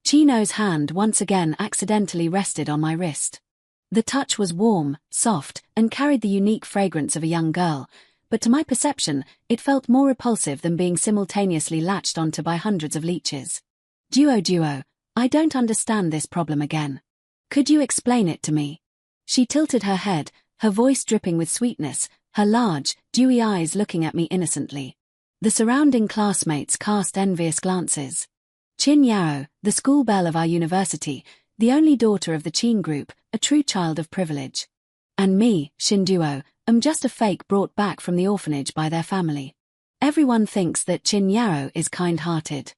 Chino's hand once again accidentally rested on my wrist. The touch was warm, soft, and carried the unique fragrance of a young girl, but to my perception, it felt more repulsive than being simultaneously latched onto by hundreds of leeches. Duo, I don't understand this problem again. Could you explain it to me? She tilted her head, her voice dripping with sweetness, her large, dewy eyes looking at me innocently. The surrounding classmates cast envious glances. Qin Yao, the school belle of our university, the only daughter of the Qing group, a true child of privilege. And me, Xin Duo, am just a fake brought back from the orphanage by their family. Everyone thinks that Qin Yao is kind-hearted.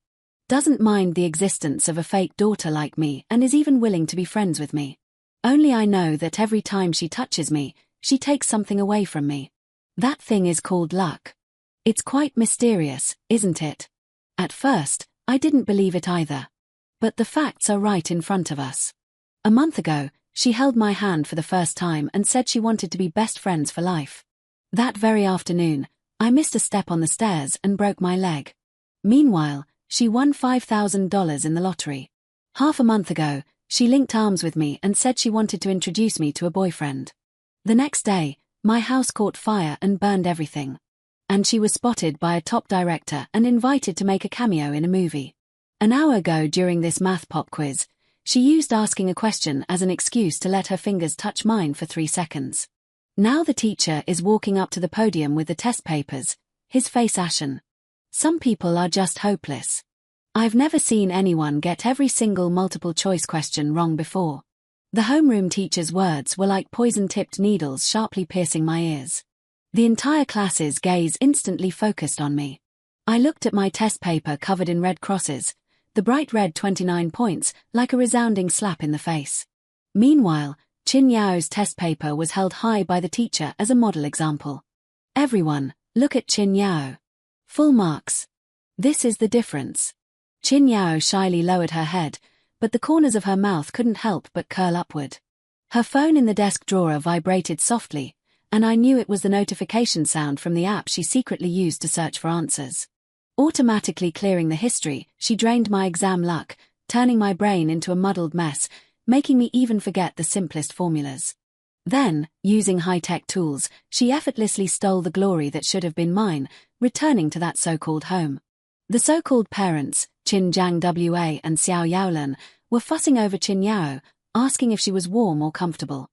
Doesn't mind the existence of a fake daughter like me and is even willing to be friends with me. Only I know that every time she touches me, she takes something away from me. That thing is called luck. It's quite mysterious, isn't it? At first, I didn't believe it either. But the facts are right in front of us. A month ago, she held my hand for the first time and said she wanted to be best friends for life. That very afternoon, I missed a step on the stairs and broke my leg. Meanwhile, she won $5,000 in the lottery. Half a month ago, she linked arms with me and said she wanted to introduce me to a boyfriend. The next day, my house caught fire and burned everything. And she was spotted by a top director and invited to make a cameo in a movie. An hour ago during this math pop quiz, she used asking a question as an excuse to let her fingers touch mine for 3 seconds. Now the teacher is walking up to the podium with the test papers, his face ashen. Some people are just hopeless. I've never seen anyone get every single multiple-choice question wrong before. The homeroom teacher's words were like poison-tipped needles sharply piercing my ears. The entire class's gaze instantly focused on me. I looked at my test paper covered in red crosses, the bright red 29 points, like a resounding slap in the face. Meanwhile, Qin Yao's test paper was held high by the teacher as a model example. Everyone, look at Qin Yao. Full marks. This is the difference. Qin Yao shyly lowered her head, but the corners of her mouth couldn't help but curl upward. Her phone in the desk drawer vibrated softly, and I knew it was the notification sound from the app she secretly used to search for answers. Automatically clearing the history, she drained my exam luck, turning my brain into a muddled mess, making me even forget the simplest formulas. Then, using high-tech tools, she effortlessly stole the glory that should have been mine, returning to that so-called home. The so-called parents, Qin Jiang Wa and Xiao Yaolin, were fussing over Qin Yao, asking if she was warm or comfortable.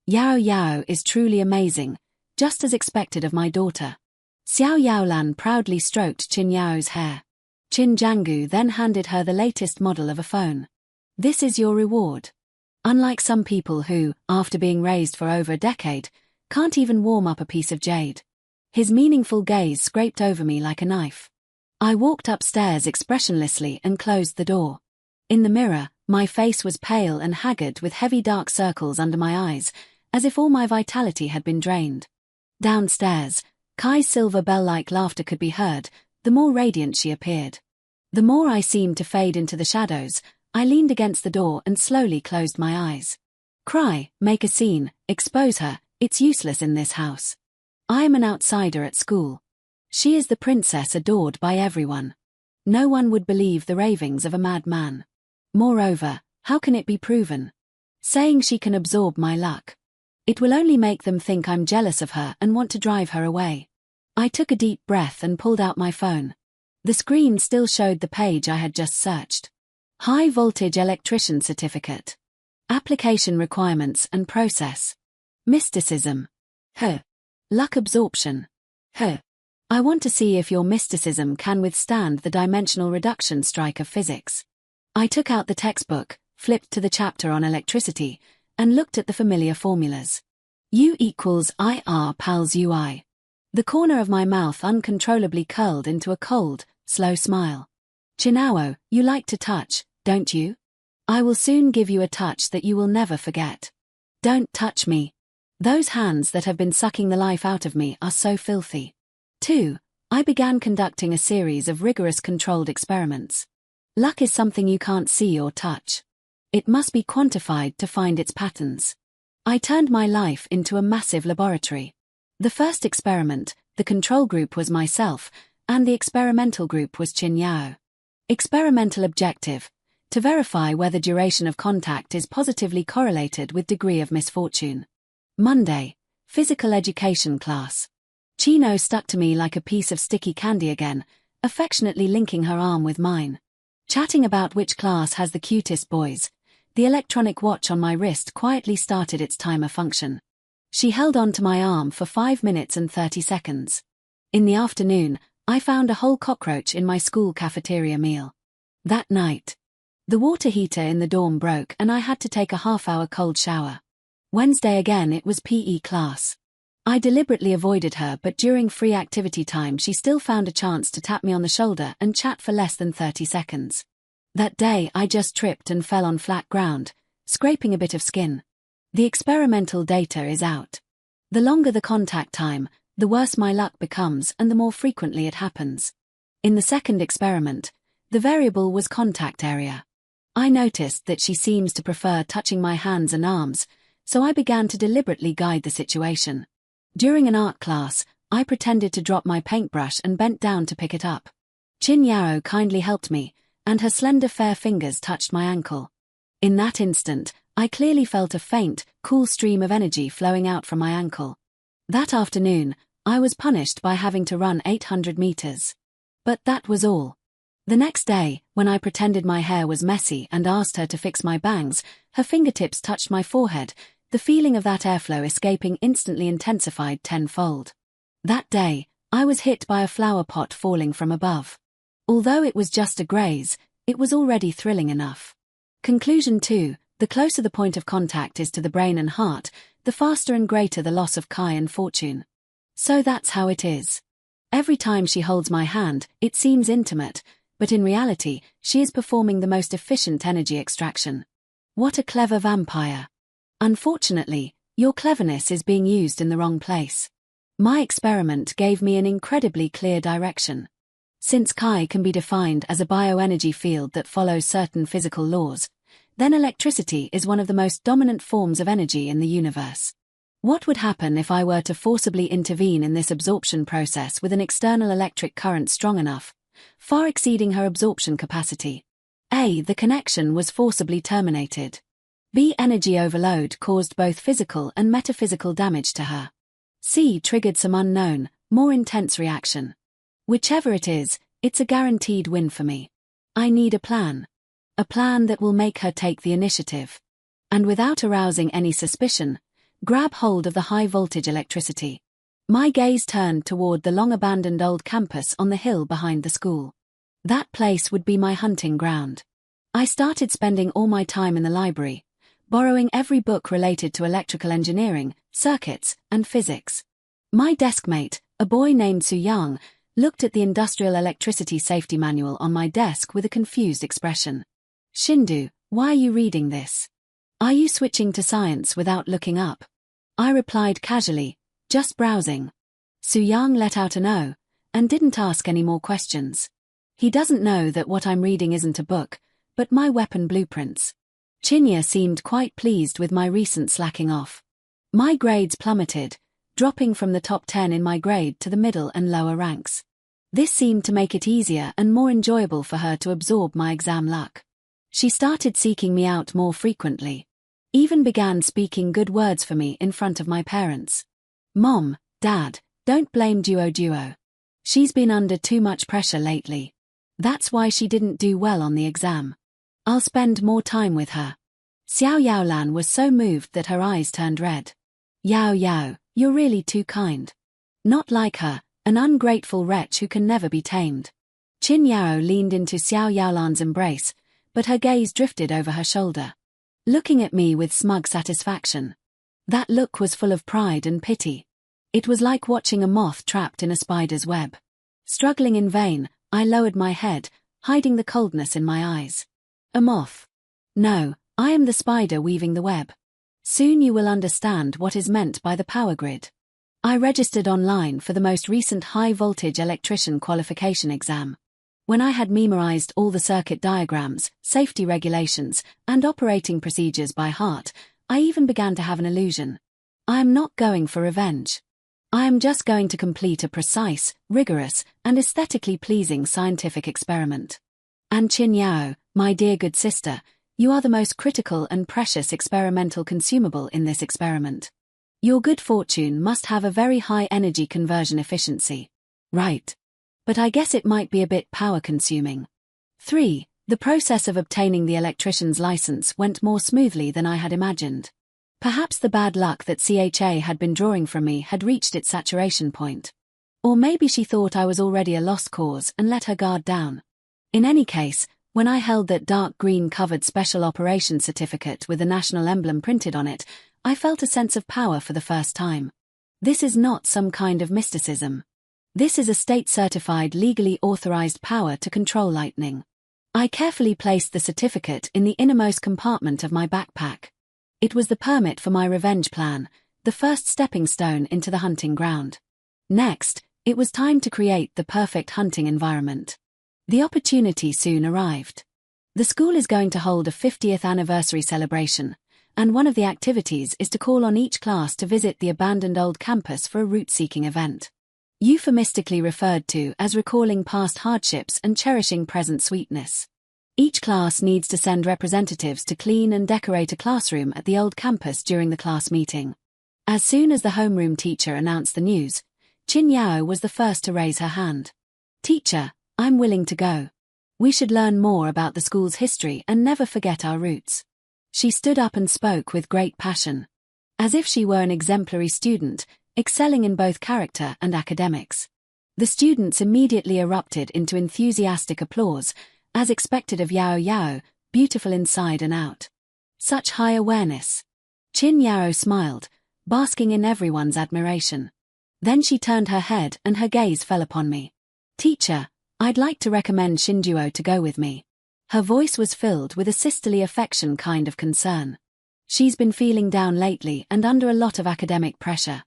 Yao is truly amazing, just as expected of my daughter. Xiao Yaolan proudly stroked Qin Yao's hair. Qin Jianggu then handed her the latest model of a phone. This is your reward. Unlike some people who, after being raised for over a decade, can't even warm up a piece of jade. His meaningful gaze scraped over me like a knife. I walked upstairs expressionlessly and closed the door. In the mirror, my face was pale and haggard with heavy dark circles under my eyes, as if all my vitality had been drained. Downstairs, Kai's silver bell-like laughter could be heard, the more radiant she appeared. The more I seemed to fade into the shadows, I leaned against the door and slowly closed my eyes. Cry, make a scene, expose her, it's useless in this house. I am an outsider at school. She is the princess adored by everyone. No one would believe the ravings of a madman. Moreover, how can it be proven? Saying she can absorb my luck. It will only make them think I'm jealous of her and want to drive her away. I took a deep breath and pulled out my phone. The screen still showed the page I had just searched. High voltage electrician certificate. Application requirements and process. Mysticism. Luck absorption. I want to see if your mysticism can withstand the dimensional reduction strike of physics. I took out the textbook, flipped to the chapter on electricity, and looked at the familiar formulas. U equals IR pals UI. The corner of my mouth uncontrollably curled into a cold, slow smile. Chinao, you like to touch, don't you? I will soon give you a touch that you will never forget. Don't touch me. Those hands that have been sucking the life out of me are so filthy. 2. I began conducting a series of rigorous controlled experiments. Luck is something you can't see or touch. It must be quantified to find its patterns. I turned my life into a massive laboratory. The first experiment, the control group was myself, and the experimental group was Qin Yao. Experimental objective: to verify whether duration of contact is positively correlated with degree of misfortune. Monday, physical education class. Chino stuck to me like a piece of sticky candy again, affectionately linking her arm with mine. Chatting about which class has the cutest boys, the electronic watch on my wrist quietly started its timer function. She held on to my arm for 5 minutes and 30 seconds. In the afternoon, I found a whole cockroach in my school cafeteria meal. That night, the water heater in the dorm broke and I had to take a half-hour cold shower. Wednesday again it was PE class. I deliberately avoided her, but during free activity time she still found a chance to tap me on the shoulder and chat for less than 30 seconds. That day I just tripped and fell on flat ground, scraping a bit of skin. The experimental data is out. The longer the contact time, the worse my luck becomes and the more frequently it happens. In the second experiment, the variable was contact area. I noticed that she seems to prefer touching my hands and arms, so I began to deliberately guide the situation. During an art class, I pretended to drop my paintbrush and bent down to pick it up. Chin Yao kindly helped me, and her slender fair fingers touched my ankle. In that instant, I clearly felt a faint, cool stream of energy flowing out from my ankle. That afternoon, I was punished by having to run 800 meters. But that was all. The next day, when I pretended my hair was messy and asked her to fix my bangs, her fingertips touched my forehead. The feeling of that airflow escaping instantly intensified tenfold. That day, I was hit by a flower pot falling from above. Although it was just a graze, it was already thrilling enough. Conclusion 2. The closer the point of contact is to the brain and heart, the faster and greater the loss of Kai and fortune. So that's how it is. Every time she holds my hand, it seems intimate, but in reality, she is performing the most efficient energy extraction. What a clever vampire. Unfortunately, your cleverness is being used in the wrong place. My experiment gave me an incredibly clear direction. Since Kai can be defined as a bioenergy field that follows certain physical laws, then electricity is one of the most dominant forms of energy in the universe. What would happen if I were to forcibly intervene in this absorption process with an external electric current strong enough, far exceeding her absorption capacity? A. The connection was forcibly terminated. B. Energy overload caused both physical and metaphysical damage to her. C. Triggered some unknown, more intense reaction. Whichever it is, it's a guaranteed win for me. I need a plan. A plan that will make her take the initiative. And without arousing any suspicion, grab hold of the high-voltage electricity. My gaze turned toward the long-abandoned old campus on the hill behind the school. That place would be my hunting ground. I started spending all my time in the library, borrowing every book related to electrical engineering, circuits, and physics. My deskmate, a boy named Su Qing, looked at the Industrial Electricity Safety Manual on my desk with a confused expression. Shindu, why are you reading this? Are you switching to science without looking up? I replied casually, just browsing. Su Qing let out an "oh," and didn't ask any more questions. He doesn't know that what I'm reading isn't a book, but my weapon blueprints. Chinya seemed quite pleased with my recent slacking off. My grades plummeted, dropping from the top 10 in my grade to the middle and lower ranks. This seemed to make it easier and more enjoyable for her to absorb my exam luck. She started seeking me out more frequently. Even began speaking good words for me in front of my parents. Mom, Dad, don't blame Duo. She's been under too much pressure lately. That's why she didn't do well on the exam. I'll spend more time with her. Xiao Lan was so moved that her eyes turned red. Yao, you're really too kind. Not like her, an ungrateful wretch who can never be tamed. Qin Yao leaned into Xiao Lan's embrace, but her gaze drifted over her shoulder, looking at me with smug satisfaction. That look was full of pride and pity. It was like watching a moth trapped in a spider's web. Struggling in vain, I lowered my head, hiding the coldness in my eyes. A moth? No, I am the spider weaving the web. Soon you will understand what is meant by the power grid. I registered online for the most recent high-voltage electrician qualification exam. When I had memorized all the circuit diagrams, safety regulations, and operating procedures by heart, I even began to have an illusion. I am not going for revenge. I am just going to complete a precise, rigorous, and aesthetically pleasing scientific experiment. And Qin Yao, My dear good sister, you are the most critical and precious experimental consumable in this experiment. Your good fortune must have a very high energy conversion efficiency. Right. But I guess it might be a bit power-consuming. 3. The process of obtaining the electrician's license went more smoothly than I had imagined. Perhaps the bad luck that CHA had been drawing from me had reached its saturation point. Or maybe she thought I was already a lost cause and let her guard down. In any case, when I held that dark green covered special operations certificate with the national emblem printed on it, I felt a sense of power for the first time. This is not some kind of mysticism. This is a state-certified, legally authorized power to control lightning. I carefully placed the certificate in the innermost compartment of my backpack. It was the permit for my revenge plan, the first stepping stone into the hunting ground. Next, it was time to create the perfect hunting environment. The opportunity soon arrived. The school is going to hold a 50th anniversary celebration, and one of the activities is to call on each class to visit the abandoned old campus for a route-seeking event. Euphemistically referred to as recalling past hardships and cherishing present sweetness. Each class needs to send representatives to clean and decorate a classroom at the old campus during the class meeting. As soon as the homeroom teacher announced the news, Miaomiao was the first to raise her hand. Teacher, I'm willing to go. We should learn more about the school's history and never forget our roots. She stood up and spoke with great passion. As if she were an exemplary student, excelling in both character and academics. The students immediately erupted into enthusiastic applause, as expected of Miaomiao, beautiful inside and out. Such high awareness. Miaomiao smiled, basking in everyone's admiration. Then she turned her head and her gaze fell upon me. Teacher, I'd like to recommend Xinduo to go with me. Her voice was filled with a sisterly affection kind of concern. She's been feeling down lately and under a lot of academic pressure.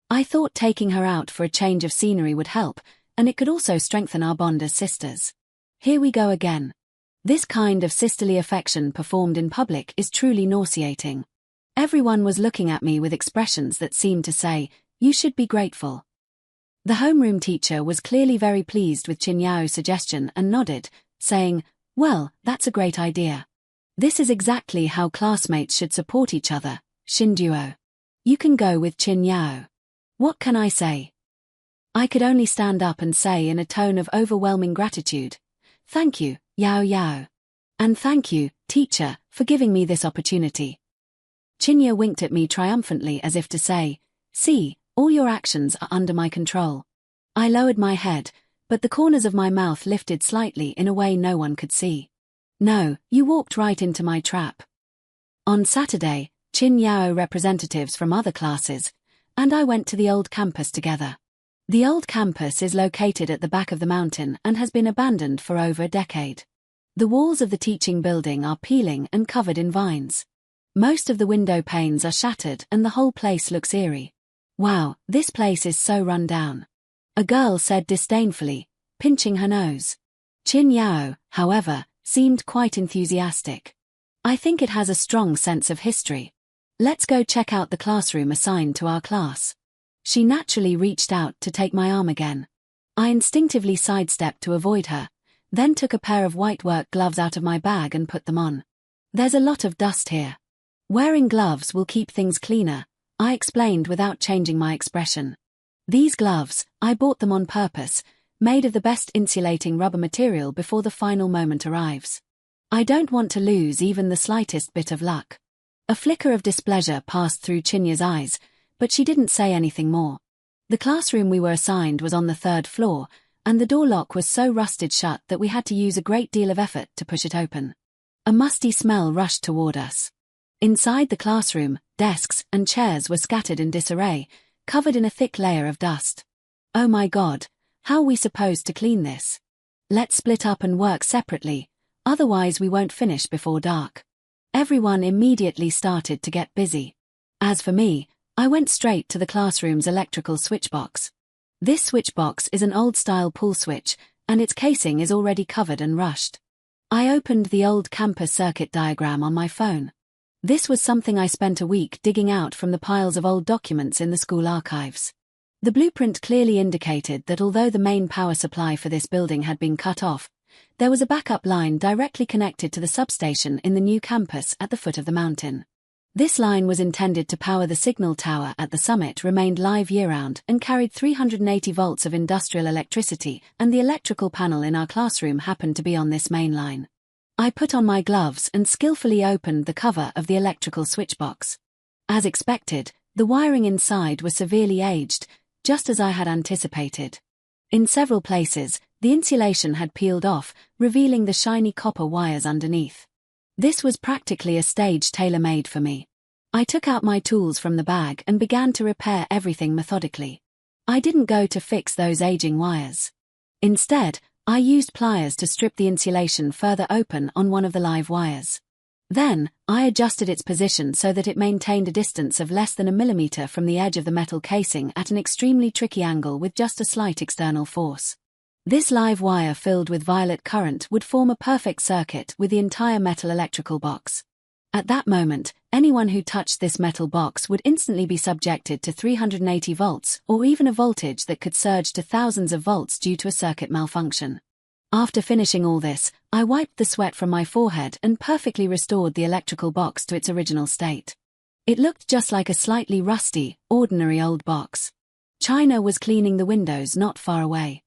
I thought taking her out for a change of scenery would help, and it could also strengthen our bond as sisters. Here we go again. This kind of sisterly affection performed in public is truly nauseating. Everyone was looking at me with expressions that seemed to say, you should be grateful. The homeroom teacher was clearly very pleased with Miaomiao's suggestion and nodded, saying, well, that's a great idea. This is exactly how classmates should support each other, Xinduo. You can go with Miaomiao. What can I say? I could only stand up and say in a tone of overwhelming gratitude, thank you, Miaomiao. And thank you, teacher, for giving me this opportunity. Miaomiao winked at me triumphantly as if to say, see, all your actions are under my control. I lowered my head, but the corners of my mouth lifted slightly in a way no one could see. No, you walked right into my trap. On Saturday, Miaomiao representatives from other classes, and I went to the old campus together. The old campus is located at the back of the mountain and has been abandoned for over a decade. The walls of the teaching building are peeling and covered in vines. Most of the window panes are shattered and the whole place looks eerie. Wow, this place is so run down. A girl said disdainfully, pinching her nose. Miaomiao, however, seemed quite enthusiastic. I think it has a strong sense of history. Let's go check out the classroom assigned to our class. She naturally reached out to take my arm again. I instinctively sidestepped to avoid her, then took a pair of white work gloves out of my bag and put them on. There's a lot of dust here. Wearing gloves will keep things cleaner, I explained without changing my expression. These gloves, I bought them on purpose, made of the best insulating rubber material before the final moment arrives. I don't want to lose even the slightest bit of luck. A flicker of displeasure passed through Chinya's eyes, but she didn't say anything more. The classroom we were assigned was on the 3rd floor, and the door lock was so rusted shut that we had to use a great deal of effort to push it open. A musty smell rushed toward us. Inside the classroom, desks and chairs were scattered in disarray, covered in a thick layer of dust. Oh my God, how are we supposed to clean this? Let's split up and work separately, otherwise we won't finish before dark. Everyone immediately started to get busy. As for me, I went straight to the classroom's electrical switchbox. This switchbox is an old-style pull switch, and its casing is already covered and rushed. I opened the old campus circuit diagram on my phone. This was something I spent a week digging out from the piles of old documents in the school archives. The blueprint clearly indicated that although the main power supply for this building had been cut off, There was a backup line directly connected to the substation in the new campus at the foot of the mountain. This line was intended to power the signal tower at the summit, remained live year-round, and carried 380 volts of industrial electricity, and the electrical panel in our classroom happened to be on this main line. I put on my gloves and skillfully opened the cover of the electrical switchbox. As expected, the wiring inside was severely aged, just as I had anticipated. In several places, the insulation had peeled off, revealing the shiny copper wires underneath. This was practically a stage tailor-made for me. I took out my tools from the bag and began to repair everything methodically. I didn't go to fix those aging wires. Instead, I used pliers to strip the insulation further open on one of the live wires. Then, I adjusted its position so that it maintained a distance of less than a millimeter from the edge of the metal casing at an extremely tricky angle with just a slight external force. This live wire filled with violet current would form a perfect circuit with the entire metal electrical box. At that moment, anyone who touched this metal box would instantly be subjected to 380 volts or even a voltage that could surge to thousands of volts due to a circuit malfunction. After finishing all this, I wiped the sweat from my forehead and perfectly restored the electrical box to its original state. It looked just like a slightly rusty, ordinary old box. China was cleaning the windows not far away.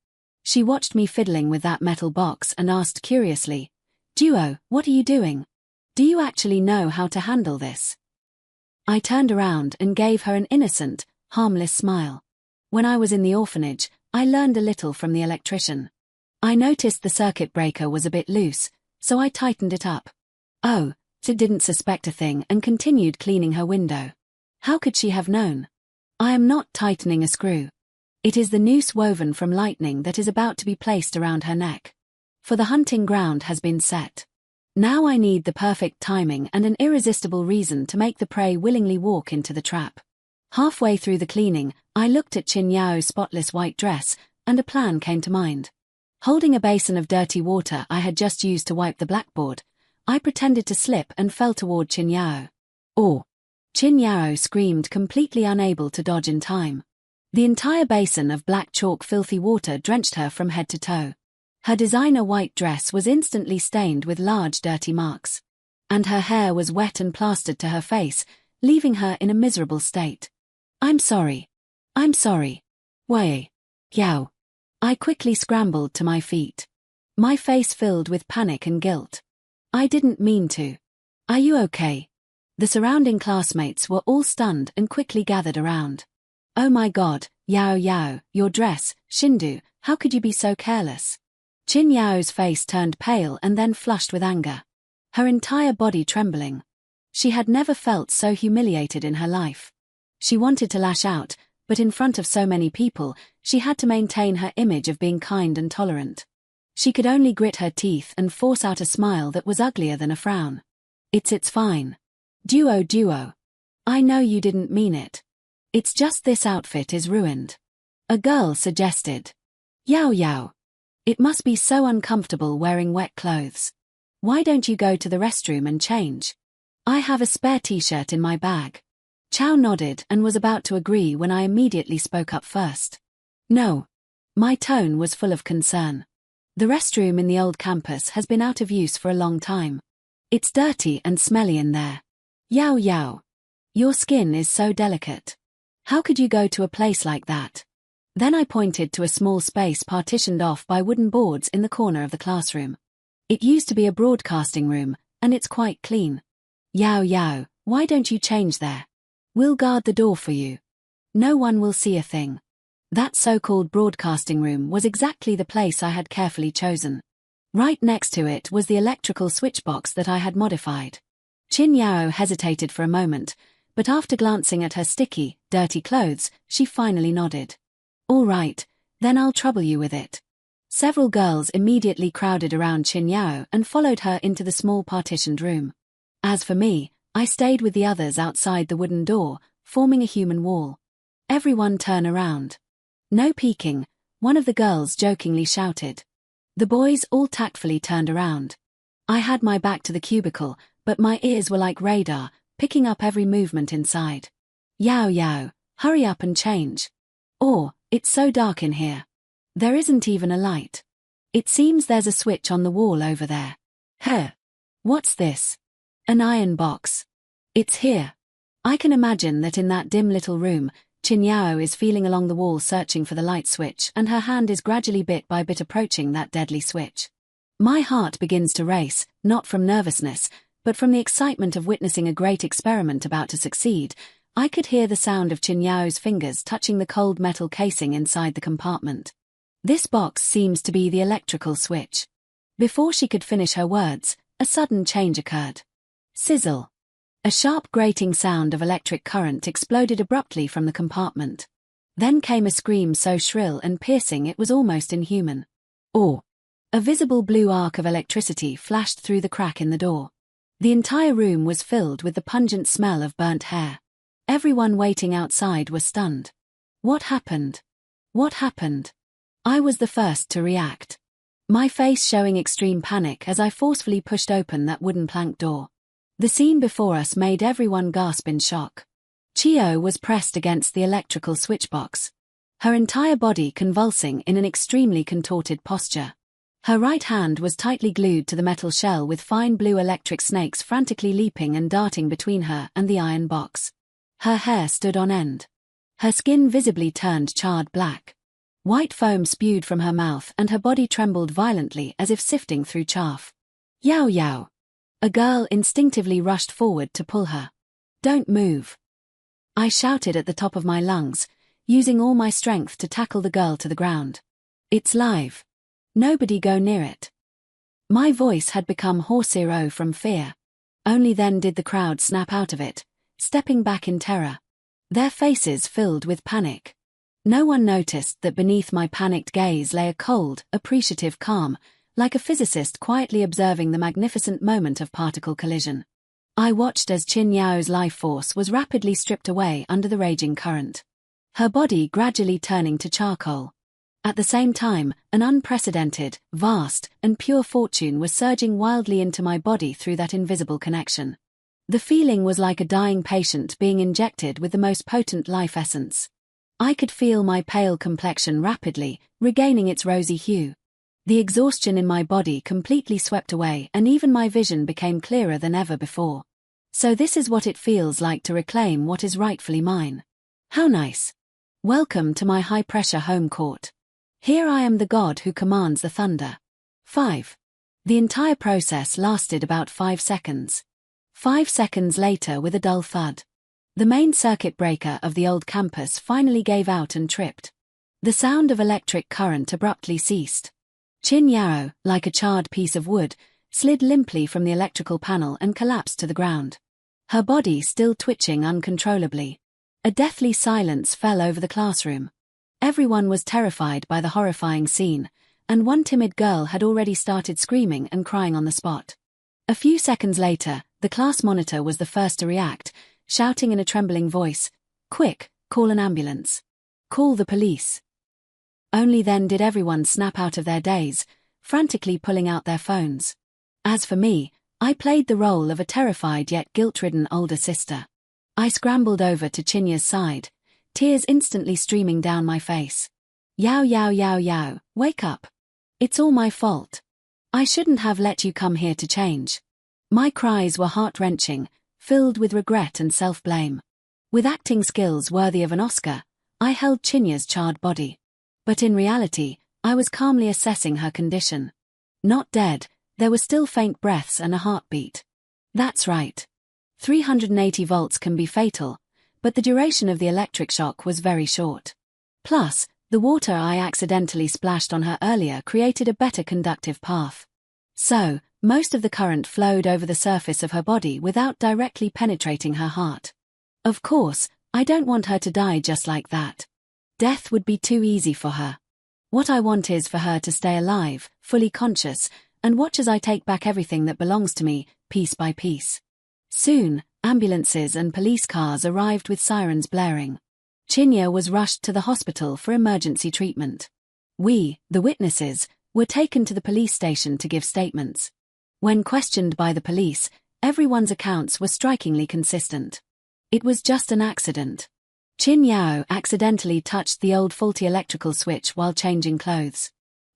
She watched me fiddling with that metal box and asked curiously, "Duo, what are you doing? Do you actually know how to handle this?" I turned around and gave her an innocent, harmless smile. When I was in the orphanage, I learned a little from the electrician. I noticed the circuit breaker was a bit loose, so I tightened it up. Oh, she didn't suspect a thing and continued cleaning her window. How could she have known? I am not tightening a screw. It is the noose woven from lightning that is about to be placed around her neck. For the hunting ground has been set. Now I need the perfect timing and an irresistible reason to make the prey willingly walk into the trap. Halfway through the cleaning, I looked at Qin Yao's spotless white dress, and a plan came to mind. Holding a basin of dirty water I had just used to wipe the blackboard, I pretended to slip and fell toward Qin Yao. Oh! Qin Yao screamed, completely unable to dodge in time. The entire basin of black chalk filthy water drenched her from head to toe. Her designer white dress was instantly stained with large dirty marks. And her hair was wet and plastered to her face, leaving her in a miserable state. I'm sorry. Wei. Yao. I quickly scrambled to my feet. My face filled with panic and guilt. I didn't mean to. Are you okay? The surrounding classmates were all stunned and quickly gathered around. Oh my God, Yao, your dress, Shindu, how could you be so careless? Qin Yao's face turned pale and then flushed with anger. Her entire body trembling. She had never felt so humiliated in her life. She wanted to lash out, but in front of so many people, she had to maintain her image of being kind and tolerant. She could only grit her teeth and force out a smile that was uglier than a frown. It's fine. Duo. I know you didn't mean it. It's just this outfit is ruined. A girl suggested. Yao. It must be so uncomfortable wearing wet clothes. Why don't you go to the restroom and change? I have a spare t-shirt in my bag. Chow nodded and was about to agree when I immediately spoke up first. No. My tone was full of concern. The restroom in the old campus has been out of use for a long time. It's dirty and smelly in there. Yao. Your skin is so delicate. How could you go to a place like that? Then I pointed to a small space partitioned off by wooden boards in the corner of the classroom. It used to be a broadcasting room, and it's quite clean. Yao, why don't you change there? We'll guard the door for you. No one will see a thing. That so-called broadcasting room was exactly the place I had carefully chosen. Right next to it was the electrical switchbox that I had modified. Qin Yao hesitated for a moment, but after glancing at her sticky, dirty clothes, she finally nodded. All right, then I'll trouble you with it. Several girls immediately crowded around Qin Yao and followed her into the small partitioned room. As for me, I stayed with the others outside the wooden door, forming a human wall. Everyone turn around. No peeking, one of the girls jokingly shouted. The boys all tactfully turned around. I had my back to the cubicle, but my ears were like radar, picking up every movement inside. Yao, hurry up and change. Or, it's so dark in here. There isn't even a light. It seems there's a switch on the wall over there. Huh. What's this? An iron box. It's here. I can imagine that in that dim little room, Miaomiao is feeling along the wall searching for the light switch, and her hand is gradually bit by bit approaching that deadly switch. My heart begins to race, not from nervousness, but from the excitement of witnessing a great experiment about to succeed. I could hear the sound of Miaomiao's fingers touching the cold metal casing inside the compartment. This box seems to be the electrical switch. Before she could finish her words, a sudden change occurred. Sizzle. A sharp grating sound of electric current exploded abruptly from the compartment. Then came a scream so shrill and piercing it was almost inhuman. Or, a visible blue arc of electricity flashed through the crack in the door. The entire room was filled with the pungent smell of burnt hair. Everyone waiting outside was stunned. What happened? What happened? I was the first to react. My face showing extreme panic as I forcefully pushed open that wooden plank door. The scene before us made everyone gasp in shock. Chio was pressed against the electrical switchbox, her entire body convulsing in an extremely contorted posture. Her right hand was tightly glued to the metal shell with fine blue electric snakes frantically leaping and darting between her and the iron box. Her hair stood on end. Her skin visibly turned charred black. White foam spewed from her mouth and her body trembled violently as if sifting through chaff. Yao Yao. A girl instinctively rushed forward to pull her. Don't move. I shouted at the top of my lungs, using all my strength to tackle the girl to the ground. It's live. Nobody go near it. My voice had become hoarser from fear. Only then did the crowd snap out of it, stepping back in terror. Their faces filled with panic. No one noticed that beneath my panicked gaze lay a cold, appreciative calm, like a physicist quietly observing the magnificent moment of particle collision. I watched as Miaomiao's life force was rapidly stripped away under the raging current. Her body gradually turning to charcoal. At the same time, an unprecedented, vast, and pure fortune was surging wildly into my body through that invisible connection. The feeling was like a dying patient being injected with the most potent life essence. I could feel my pale complexion rapidly regaining its rosy hue. The exhaustion in my body completely swept away and even my vision became clearer than ever before. So this is what it feels like to reclaim what is rightfully mine. How nice. Welcome to my high-pressure home court. Here I am the god who commands the thunder. 5. The entire process lasted about 5 seconds. 5 seconds later with a dull thud. The main circuit breaker of the old campus finally gave out and tripped. The sound of electric current abruptly ceased. Miaomiao, like a charred piece of wood, slid limply from the electrical panel and collapsed to the ground. Her body still twitching uncontrollably. A deathly silence fell over the classroom. Everyone was terrified by the horrifying scene, and one timid girl had already started screaming and crying on the spot. A few seconds later, the class monitor was the first to react, shouting in a trembling voice, "Quick, call an ambulance. Call the police." Only then did everyone snap out of their daze, frantically pulling out their phones. As for me, I played the role of a terrified yet guilt-ridden older sister. I scrambled over to Chinya's side, tears instantly streaming down my face. Yao Yao Yao Yao, wake up. It's all my fault. I shouldn't have let you come here to change. My cries were heart-wrenching, filled with regret and self-blame. With acting skills worthy of an Oscar, I held Chinya's charred body. But in reality, I was calmly assessing her condition. Not dead, there were still faint breaths and a heartbeat. That's right. 380 volts can be fatal, but the duration of the electric shock was very short. Plus, the water I accidentally splashed on her earlier created a better conductive path. So, most of the current flowed over the surface of her body without directly penetrating her heart. Of course, I don't want her to die just like that. Death would be too easy for her. What I want is for her to stay alive, fully conscious, and watch as I take back everything that belongs to me, piece by piece. Soon, ambulances and police cars arrived with sirens blaring. Chinya was rushed to the hospital for emergency treatment. We, the witnesses, were taken to the police station to give statements. When questioned by the police, everyone's accounts were strikingly consistent. It was just an accident. Miaomiao accidentally touched the old faulty electrical switch while changing clothes.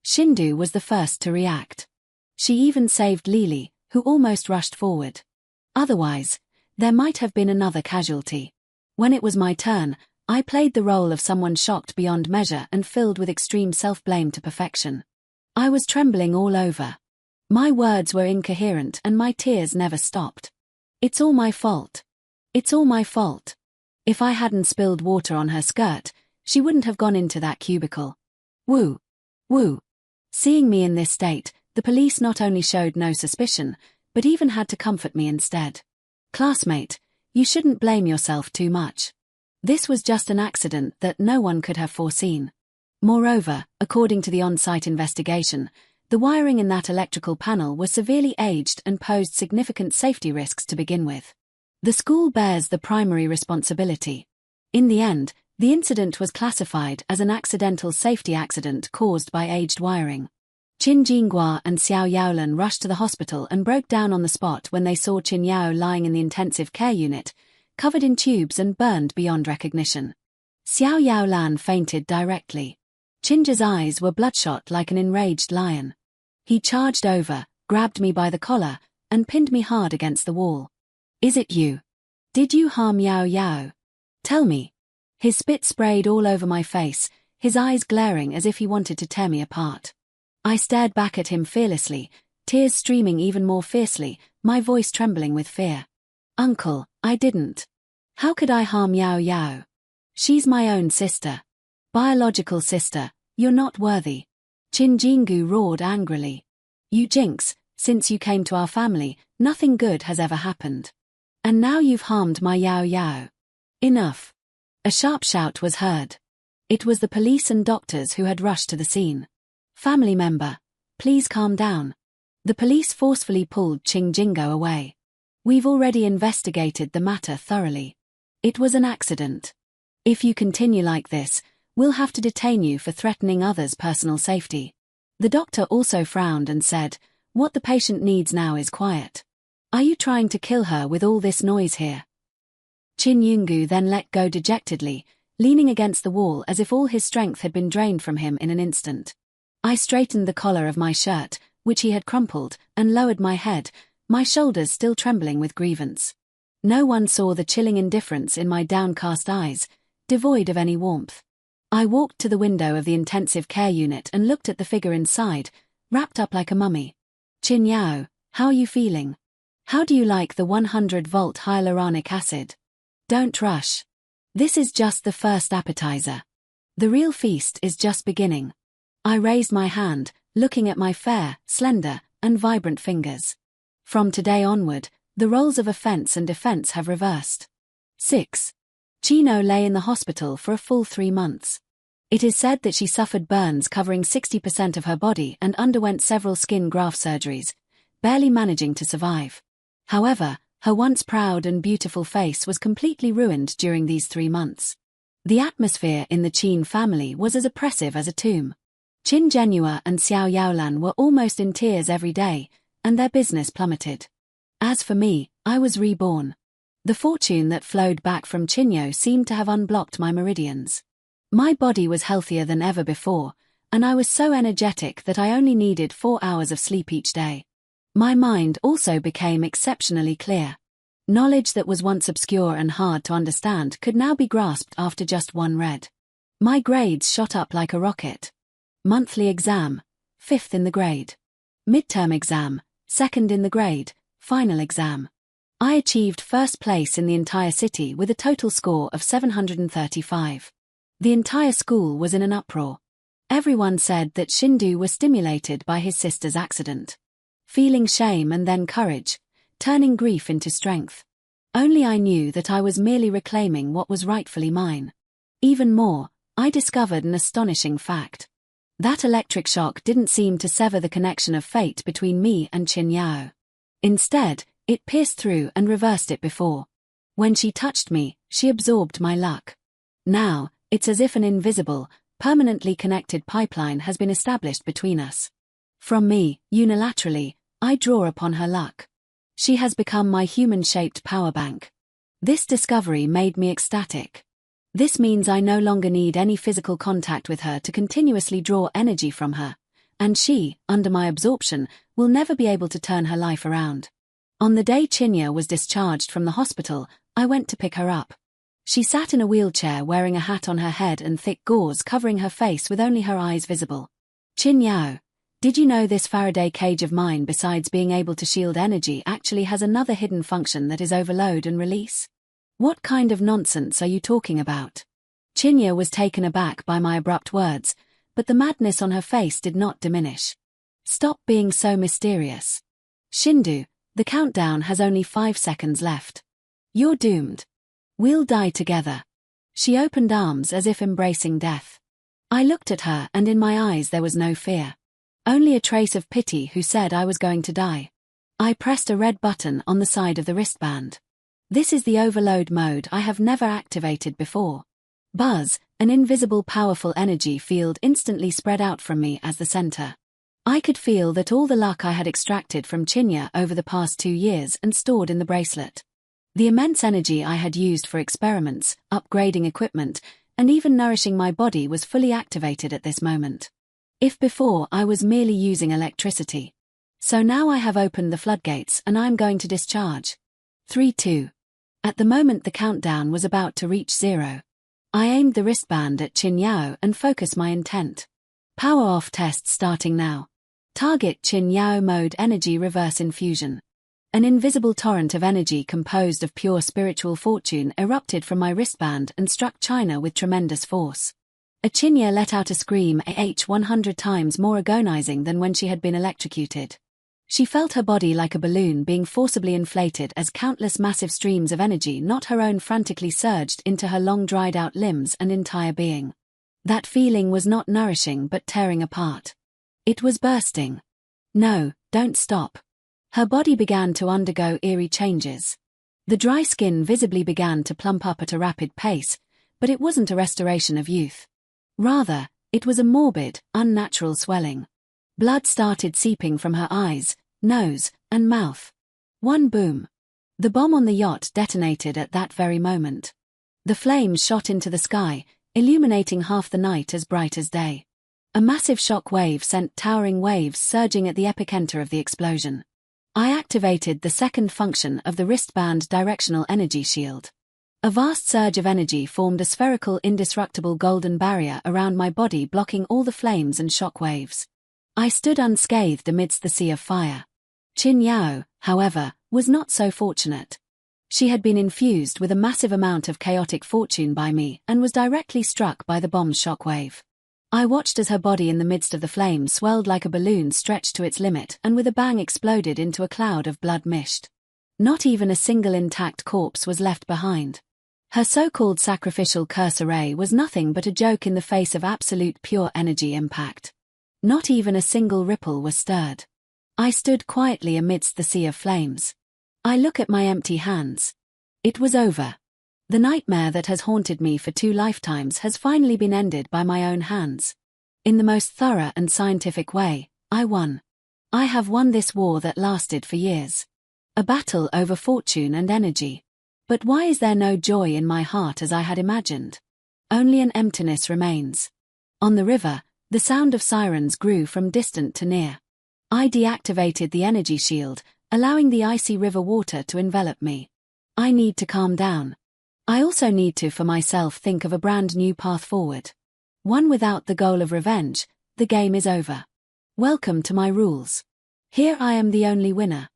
Shindu was the first to react. She even saved Lili, who almost rushed forward. Otherwise, there might have been another casualty. When it was my turn, I played the role of someone shocked beyond measure and filled with extreme self-blame to perfection. I was trembling all over. My words were incoherent and my tears never stopped. It's all my fault. It's all my fault. If I hadn't spilled water on her skirt, she wouldn't have gone into that cubicle. Woo. Woo. Seeing me in this state, the police not only showed no suspicion, but even had to comfort me instead. Classmate, you shouldn't blame yourself too much. This was just an accident that no one could have foreseen. Moreover, according to the on-site investigation, the wiring in that electrical panel was severely aged and posed significant safety risks to begin with. The school bears the primary responsibility. In the end, the incident was classified as an accidental safety accident caused by aged wiring. Qin Jinghua and Xiao Yaolan rushed to the hospital and broke down on the spot when they saw Qin Yao lying in the intensive care unit, covered in tubes and burned beyond recognition. Xiao Yaolan fainted directly. Qin's eyes were bloodshot like an enraged lion. He charged over, grabbed me by the collar, and pinned me hard against the wall. Is it you? Did you harm Miaomiao? Tell me. His spit sprayed all over my face, his eyes glaring as if he wanted to tear me apart. I stared back at him fearlessly, tears streaming even more fiercely, my voice trembling with fear. Uncle, I didn't. How could I harm Miaomiao? She's my own sister. Biological sister, you're not worthy. Qin Jingu roared angrily. You jinx, since you came to our family, nothing good has ever happened. And now you've harmed my Miaomiao. Enough. A sharp shout was heard. It was the police and doctors who had rushed to the scene. Family member, please calm down. The police forcefully pulled Qing Jingo away. We've already investigated the matter thoroughly. It was an accident. If you continue like this, we'll have to detain you for threatening others' personal safety. The doctor also frowned and said, what the patient needs now is quiet. Are you trying to kill her with all this noise here? Qin Yungu then let go dejectedly, leaning against the wall as if all his strength had been drained from him in an instant. I straightened the collar of my shirt, which he had crumpled, and lowered my head, my shoulders still trembling with grievance. No one saw the chilling indifference in my downcast eyes, devoid of any warmth. I walked to the window of the intensive care unit and looked at the figure inside, wrapped up like a mummy. Qin Yao, how are you feeling? How do you like the 100-volt hyaluronic acid? Don't rush. This is just the first appetizer. The real feast is just beginning. I raised my hand, looking at my fair, slender, and vibrant fingers. From today onward, the roles of offense and defense have reversed. 6. Chino lay in the hospital for a full 3 months. It is said that she suffered burns covering 60% of her body and underwent several skin graft surgeries, barely managing to survive. However, her once proud and beautiful face was completely ruined during these 3 months. The atmosphere in the Qin family was as oppressive as a tomb. Qin Zhenhua and Xiao Yaolan were almost in tears every day, and their business plummeted. As for me, I was reborn. The fortune that flowed back from Qinyo seemed to have unblocked my meridians. My body was healthier than ever before, and I was so energetic that I only needed 4 hours of sleep each day. My mind also became exceptionally clear. Knowledge that was once obscure and hard to understand could now be grasped after just one read. My grades shot up like a rocket. Monthly exam, 5th in the grade. Midterm exam, 2nd in the grade, final exam. I achieved first place in the entire city with a total score of 735. The entire school was in an uproar. Everyone said that Shindu was stimulated by his sister's accident. Feeling shame and then courage, turning grief into strength. Only I knew that I was merely reclaiming what was rightfully mine. Even more, I discovered an astonishing fact. That electric shock didn't seem to sever the connection of fate between me and Qin Yao. Instead, it pierced through and reversed it before. When she touched me, she absorbed my luck. Now, it's as if an invisible, permanently connected pipeline has been established between us. From me, unilaterally, I draw upon her luck. She has become my human-shaped power bank. This discovery made me ecstatic. This means I no longer need any physical contact with her to continuously draw energy from her. and she, under my absorption, will never be able to turn her life around. On the day Chinya was discharged from the hospital, I went to pick her up. She sat in a wheelchair wearing a hat on her head and thick gauze covering her face with only her eyes visible. "Miaomiao, did you know this Faraday cage of mine, besides being able to shield energy, actually has another hidden function that is overload and release?" "What kind of nonsense are you talking about?" Chinya was taken aback by my abrupt words, but the madness on her face did not diminish. "Stop being so mysterious. Shindu, the countdown has only 5 seconds left. You're doomed. We'll die together." She opened arms as if embracing death. I looked at her, and in my eyes there was no fear. Only a trace of pity who said I was going to die. I pressed a red button on the side of the wristband. This is the overload mode I have never activated before. Buzz, an invisible powerful energy field instantly spread out from me as the center. I could feel that all the luck I had extracted from Chinya over the past 2 years and stored in the bracelet. The immense energy I had used for experiments, upgrading equipment, and even nourishing my body was fully activated at this moment. If before I was merely using electricity. So now I have opened the floodgates and I am going to discharge. 3-2. At the moment the countdown was about to reach 0. I aimed the wristband at Chinyao and focused my intent. Power off test starting now. Target Chinyao mode energy reverse infusion. An invisible torrent of energy composed of pure spiritual fortune erupted from my wristband and struck China with tremendous force. Chinya let out a scream 100 times more agonizing than when she had been electrocuted. She felt her body like a balloon being forcibly inflated as countless massive streams of energy, not her own, frantically surged into her long dried-out limbs and entire being. That feeling was not nourishing but tearing apart. It was bursting. "No, don't stop." Her body began to undergo eerie changes. The dry skin visibly began to plump up at a rapid pace, but it wasn't a restoration of youth. Rather, it was a morbid, unnatural swelling. Blood started seeping from her eyes, nose, and mouth. One boom. The bomb on the yacht detonated at that very moment. The flames shot into the sky, illuminating half the night as bright as day. A massive shock wave sent towering waves surging at the epicenter of the explosion. I activated the second function of the wristband directional energy shield. A vast surge of energy formed a spherical, indestructible golden barrier around my body, blocking all the flames and shock waves. I stood unscathed amidst the sea of fire. Chinyao, however, was not so fortunate. She had been infused with a massive amount of chaotic fortune by me and was directly struck by the bomb's shockwave. I watched as her body in the midst of the flames swelled like a balloon stretched to its limit and with a bang exploded into a cloud of blood mist. Not even a single intact corpse was left behind. Her so-called sacrificial curse array was nothing but a joke in the face of absolute pure energy impact. Not even a single ripple was stirred. I stood quietly amidst the sea of flames. I look at my empty hands. It was over. The nightmare that has haunted me for 2 lifetimes has finally been ended by my own hands. In the most thorough and scientific way, I won. I have won this war that lasted for years. A battle over fortune and energy. But why is there no joy in my heart as I had imagined? Only an emptiness remains. On the river, the sound of sirens grew from distant to near. I deactivated the energy shield, allowing the icy river water to envelop me. I need to calm down. I also need to, for myself, think of a brand new path forward. One without the goal of revenge. The game is over. Welcome to my rules. Here I am the only winner.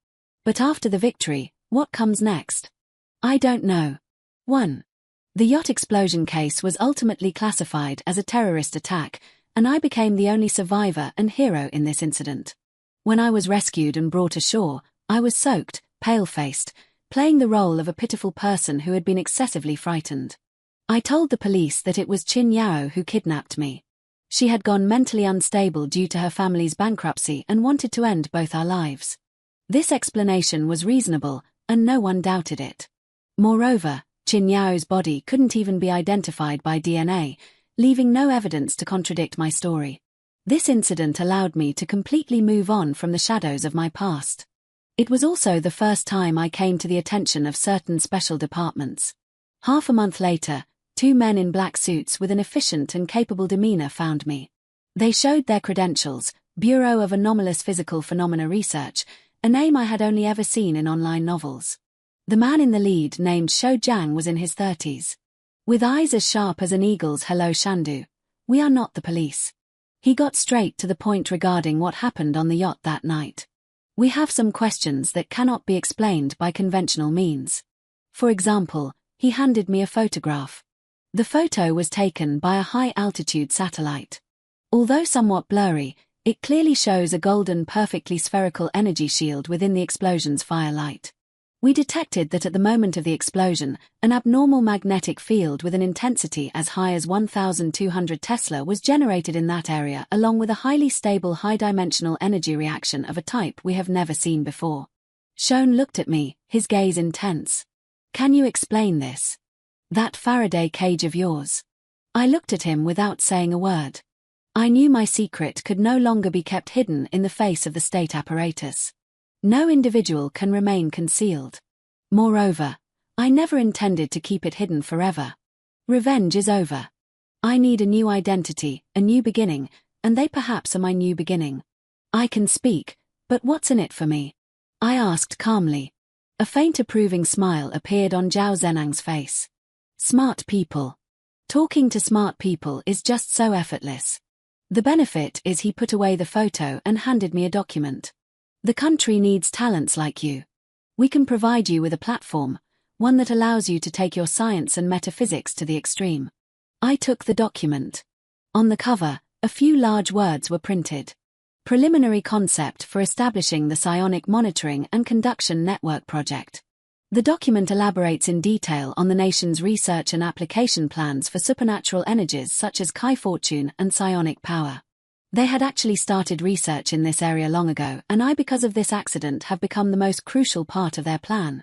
But after the victory, what comes next? I don't know. 1. The yacht explosion case was ultimately classified as a terrorist attack, and I became the only survivor and hero in this incident. When I was rescued and brought ashore, I was soaked, pale-faced, playing the role of a pitiful person who had been excessively frightened. I told the police that it was Chinyao who kidnapped me. She had gone mentally unstable due to her family's bankruptcy and wanted to end both our lives. This explanation was reasonable, and no one doubted it. Moreover, Chinyao's body couldn't even be identified by DNA, leaving no evidence to contradict my story. This incident allowed me to completely move on from the shadows of my past. It was also the first time I came to the attention of certain special departments. Half a month later, 2 men in black suits with an efficient and capable demeanor found me. They showed their credentials, Bureau of Anomalous Physical Phenomena Research, a name I had only ever seen in online novels. The man in the lead, named Shou Jiang, was in his 30s. With eyes as sharp as an eagle's. Hello Shandu. We are not the police. He got straight to the point regarding what happened on the yacht that night. We have some questions that cannot be explained by conventional means. For example, he handed me a photograph. The photo was taken by a high-altitude satellite. Although somewhat blurry, it clearly shows a golden, perfectly spherical energy shield within the explosion's firelight. We detected that at the moment of the explosion, an abnormal magnetic field with an intensity as high as 1,200 Tesla was generated in that area, along with a highly stable high-dimensional energy reaction of a type we have never seen before. Shone looked at me, his gaze intense. Can you explain this? That Faraday cage of yours? I looked at him without saying a word. I knew my secret could no longer be kept hidden in the face of the state apparatus. No individual can remain concealed. Moreover, I never intended to keep it hidden forever. Revenge is over. I need a new identity, a new beginning, and they perhaps are my new beginning. I can speak, but what's in it for me? I asked calmly. A faint approving smile appeared on Zhao Zhenang's face. Smart people. Talking to smart people is just so effortless. The benefit is he put away the photo and handed me a document. The country needs talents like you. We can provide you with a platform, one that allows you to take your science and metaphysics to the extreme. I took the document. On the cover, a few large words were printed. Preliminary concept for establishing the psionic monitoring and conduction network project. The document elaborates in detail on the nation's research and application plans for supernatural energies such as Kai fortune and psionic power. They had actually started research in this area long ago, and I, because of this accident, have become the most crucial part of their plan.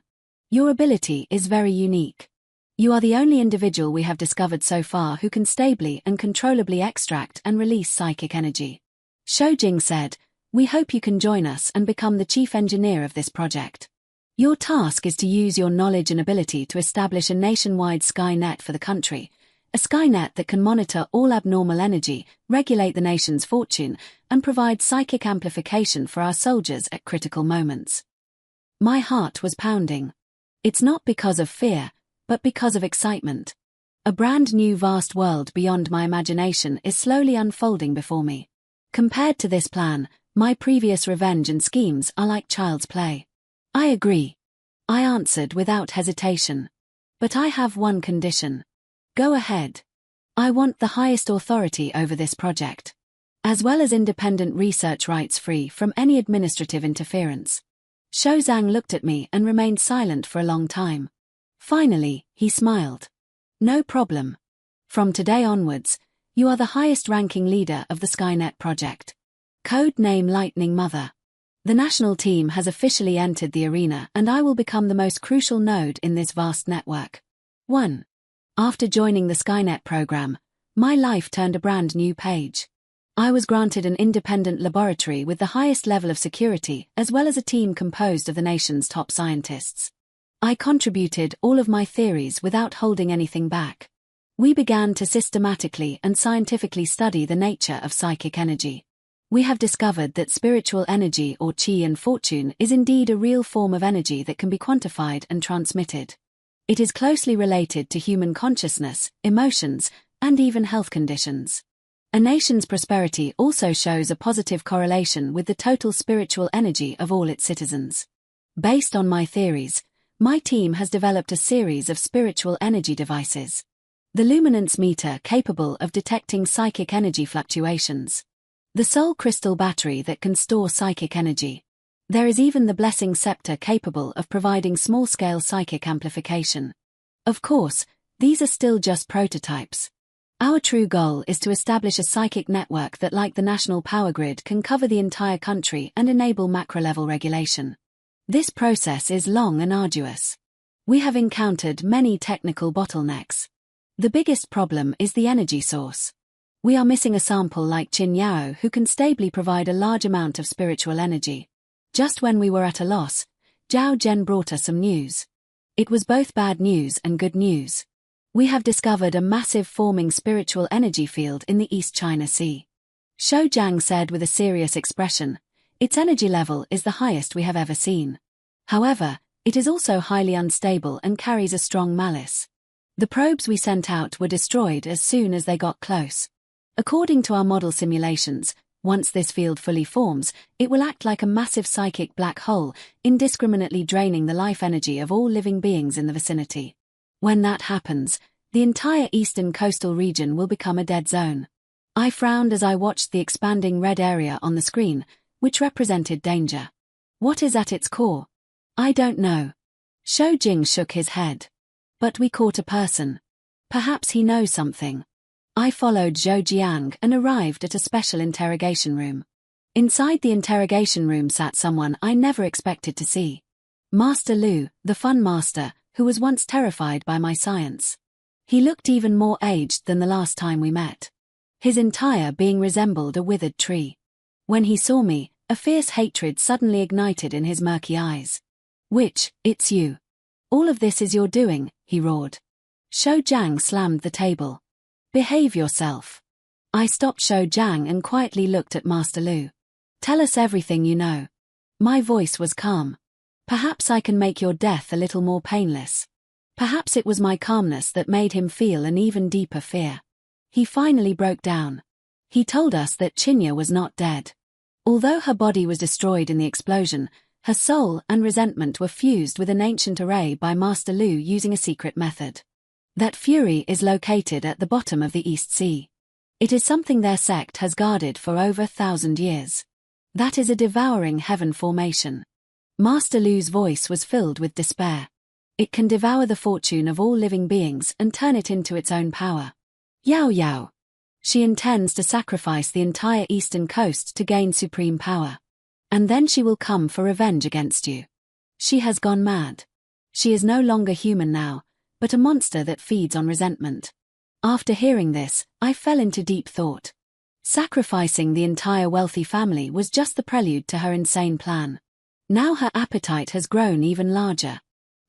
Your ability is very unique. You are the only individual we have discovered so far who can stably and controllably extract and release psychic energy. Shou Jing said, "We hope you can join us and become the chief engineer of this project. Your task is to use your knowledge and ability to establish a nationwide Skynet for the country, a Skynet that can monitor all abnormal energy, regulate the nation's fortune, and provide psychic amplification for our soldiers at critical moments." My heart was pounding. It's not because of fear, but because of excitement. A brand new vast world beyond my imagination is slowly unfolding before me. Compared to this plan, my previous revenge and schemes are like child's play. I agree. I answered without hesitation. But I have one condition. Go ahead. I want the highest authority over this project, as well as independent research rights free from any administrative interference. Shou Zhang looked at me and remained silent for a long time. Finally, he smiled. No problem. From today onwards, you are the highest-ranking leader of the Skynet project. Code name Lightning Mother. The national team has officially entered the arena, and I will become the most crucial node in this vast network. 1. After joining the Skynet program, my life turned a brand new page. I was granted an independent laboratory with the highest level of security, as well as a team composed of the nation's top scientists. I contributed all of my theories without holding anything back. We began to systematically and scientifically study the nature of psychic energy. We have discovered that spiritual energy, or qi and fortune, is indeed a real form of energy that can be quantified and transmitted. It is closely related to human consciousness, emotions, and even health conditions. A nation's prosperity also shows a positive correlation with the total spiritual energy of all its citizens. Based on my theories, my team has developed a series of spiritual energy devices. The luminance meter, capable of detecting psychic energy fluctuations. The soul crystal battery that can store psychic energy. There is even the blessing scepter, capable of providing small-scale psychic amplification. Of course, these are still just prototypes. Our true goal is to establish a psychic network that, like the national power grid, can cover the entire country and enable macro-level regulation. This process is long and arduous. We have encountered many technical bottlenecks. The biggest problem is the energy source. We are missing a sample like Qin Yao who can stably provide a large amount of spiritual energy. Just when we were at a loss, Zhao Zhen brought us some news. It was both bad news and good news. We have discovered a massive forming spiritual energy field in the East China Sea. Shou Jiang said with a serious expression. Its energy level is the highest we have ever seen. However, it is also highly unstable and carries a strong malice. The probes we sent out were destroyed as soon as they got close. According to our model simulations, once this field fully forms, it will act like a massive psychic black hole, indiscriminately draining the life energy of all living beings in the vicinity. When that happens, the entire eastern coastal region will become a dead zone. I frowned as I watched the expanding red area on the screen, which represented danger. What is at its core? I don't know. Shou Jing shook his head. But we caught a person. Perhaps he knows something. I followed Zhou Jiang and arrived at a special interrogation room. Inside the interrogation room sat someone I never expected to see. Master Lu, the fun master, who was once terrified by my science. He looked even more aged than the last time we met. His entire being resembled a withered tree. When he saw me, a fierce hatred suddenly ignited in his murky eyes. It's you. All of this is your doing, he roared. Shou Jiang slammed the table. Behave yourself. I stopped Shou Jiang and quietly looked at Master Lu. Tell us everything you know. My voice was calm. Perhaps I can make your death a little more painless. Perhaps it was my calmness that made him feel an even deeper fear. He finally broke down. He told us that Qinya was not dead. Although her body was destroyed in the explosion, her soul and resentment were fused with an ancient array by Master Lu using a secret method. That fury is located at the bottom of the East Sea. It is something their sect has guarded for over 1,000 years. That is a devouring heaven formation. Master Lu's voice was filled with despair. It can devour the fortune of all living beings and turn it into its own power. Yao Yao. She intends to sacrifice the entire eastern coast to gain supreme power. And then she will come for revenge against you. She has gone mad. She is no longer human now, but a monster that feeds on resentment. After hearing this, I fell into deep thought. Sacrificing the entire wealthy family was just the prelude to her insane plan. Now her appetite has grown even larger.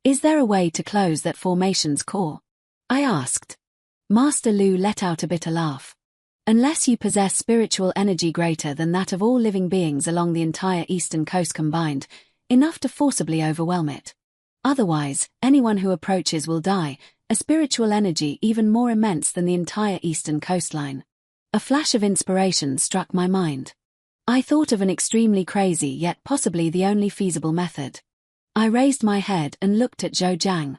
Is there a way to close that formation's core? I asked. Master Lu let out a bitter laugh. Unless you possess spiritual energy greater than that of all living beings along the entire eastern coast combined, enough to forcibly overwhelm it. Otherwise, anyone who approaches will die, a spiritual energy even more immense than the entire eastern coastline. A flash of inspiration struck my mind. I thought of an extremely crazy yet possibly the only feasible method. I raised my head and looked at Zhou Jiang.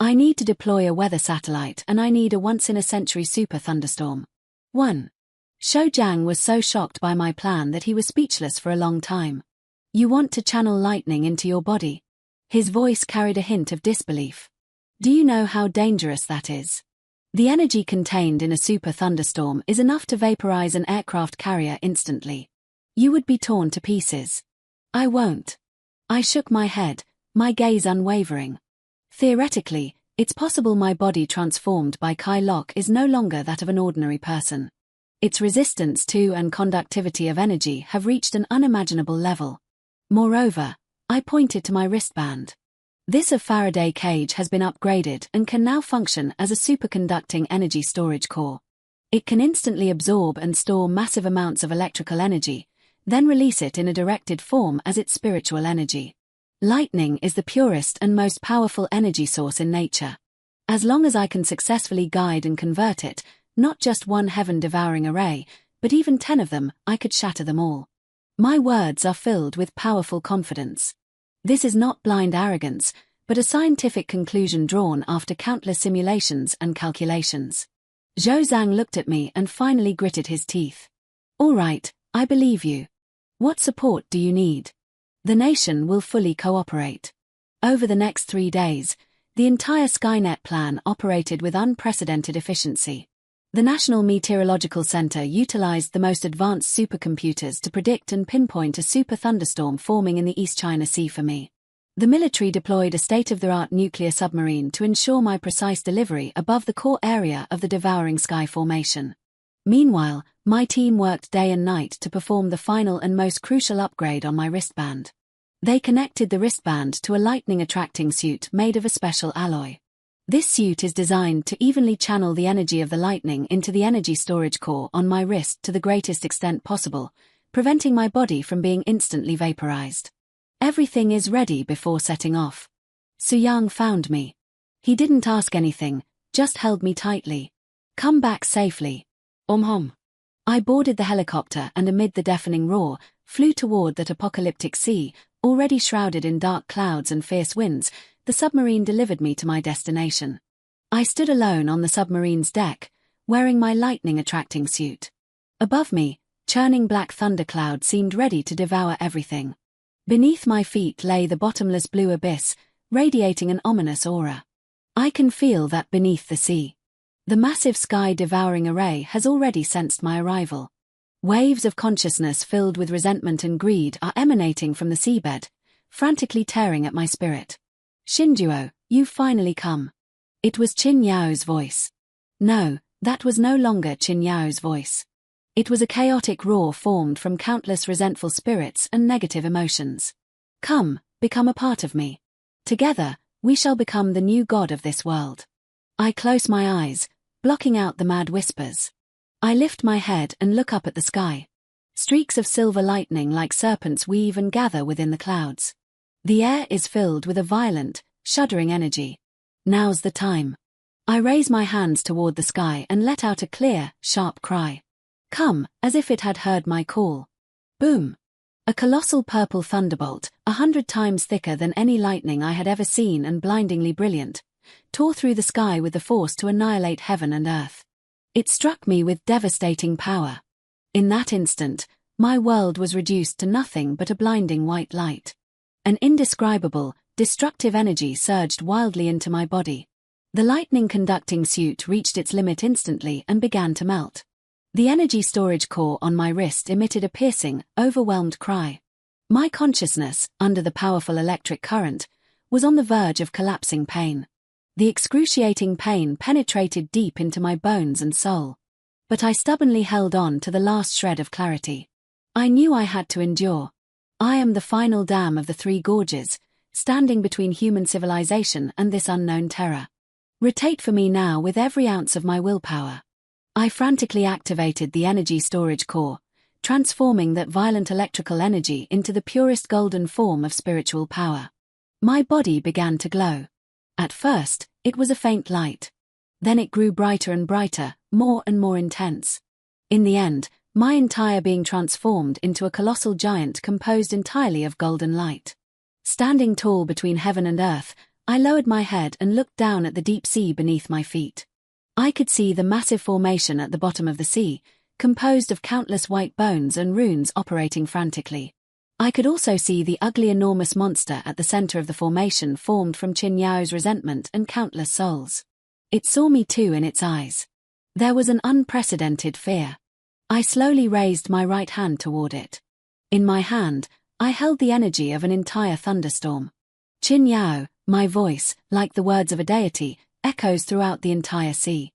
I need to deploy a weather satellite and I need a once-in-a-century super thunderstorm. 1. Shou Jiang was so shocked by my plan that he was speechless for a long time. You want to channel lightning into your body? His voice carried a hint of disbelief. Do you know how dangerous that is? The energy contained in a super thunderstorm is enough to vaporize an aircraft carrier instantly. You would be torn to pieces. I won't. I shook my head, my gaze unwavering. Theoretically, it's possible my body transformed by Kai Lok is no longer that of an ordinary person. Its resistance to and conductivity of energy have reached an unimaginable level. Moreover, I pointed to my wristband. This of Faraday cage has been upgraded and can now function as a superconducting energy storage core. It can instantly absorb and store massive amounts of electrical energy, then release it in a directed form as its spiritual energy. Lightning is the purest and most powerful energy source in nature. As long as I can successfully guide and convert it, not just one heaven-devouring array, but even 10 of them, I could shatter them all. My words are filled with powerful confidence. This is not blind arrogance, but a scientific conclusion drawn after countless simulations and calculations. Zhou Zhang looked at me and finally gritted his teeth. All right, I believe you. What support do you need? The nation will fully cooperate. Over the next 3 days, the entire Skynet plan operated with unprecedented efficiency. The National Meteorological Center utilized the most advanced supercomputers to predict and pinpoint a super thunderstorm forming in the East China Sea for me. The military deployed a state-of-the-art nuclear submarine to ensure my precise delivery above the core area of the devouring sky formation. Meanwhile, my team worked day and night to perform the final and most crucial upgrade on my wristband. They connected the wristband to a lightning-attracting suit made of a special alloy. This suit is designed to evenly channel the energy of the lightning into the energy storage core on my wrist to the greatest extent possible, preventing my body from being instantly vaporized. Everything is ready before setting off. Su Qing found me. He didn't ask anything, just held me tightly. Come back safely. Hom. I boarded the helicopter and amid the deafening roar, flew toward that apocalyptic sea, already shrouded in dark clouds and fierce winds. The submarine delivered me to my destination. I stood alone on the submarine's deck, wearing my lightning-attracting suit. Above me, churning black thundercloud seemed ready to devour everything. Beneath my feet lay the bottomless blue abyss, radiating an ominous aura. I can feel that beneath the sea. The massive sky-devouring array has already sensed my arrival. Waves of consciousness filled with resentment and greed are emanating from the seabed, frantically tearing at my spirit. Shinjuo, you've finally come. It was Qin Yao's voice. No, that was no longer Qin Yao's voice. It was a chaotic roar formed from countless resentful spirits and negative emotions. Come, become a part of me. Together, we shall become the new god of this world. I close my eyes, blocking out the mad whispers. I lift my head and look up at the sky. Streaks of silver lightning like serpents weave and gather within the clouds. The air is filled with a violent, shuddering energy. Now's the time. I raise my hands toward the sky and let out a clear, sharp cry. Come, as if it had heard my call. Boom! A colossal purple thunderbolt, 100 times thicker than any lightning I had ever seen and blindingly brilliant, tore through the sky with the force to annihilate heaven and earth. It struck me with devastating power. In that instant, my world was reduced to nothing but a blinding white light. An indescribable, destructive energy surged wildly into my body. The lightning-conducting suit reached its limit instantly and began to melt. The energy storage core on my wrist emitted a piercing, overwhelmed cry. My consciousness, under the powerful electric current, was on the verge of collapsing pain. The excruciating pain penetrated deep into my bones and soul. But I stubbornly held on to the last shred of clarity. I knew I had to endure. I am the final dam of the Three Gorges, standing between human civilization and this unknown terror. Rotate for me now with every ounce of my willpower. I frantically activated the energy storage core, transforming that violent electrical energy into the purest golden form of spiritual power. My body began to glow. At first, it was a faint light. Then it grew brighter and brighter, more and more intense. In the end, my entire being transformed into a colossal giant composed entirely of golden light. Standing tall between heaven and earth, I lowered my head and looked down at the deep sea beneath my feet. I could see the massive formation at the bottom of the sea, composed of countless white bones and runes operating frantically. I could also see the ugly enormous monster at the center of the formation formed from Qin Yao's resentment and countless souls. It saw me too in its eyes. There was an unprecedented fear. I slowly raised my right hand toward it. In my hand, I held the energy of an entire thunderstorm. Qin Yao, my voice, like the words of a deity, echoes throughout the entire sea.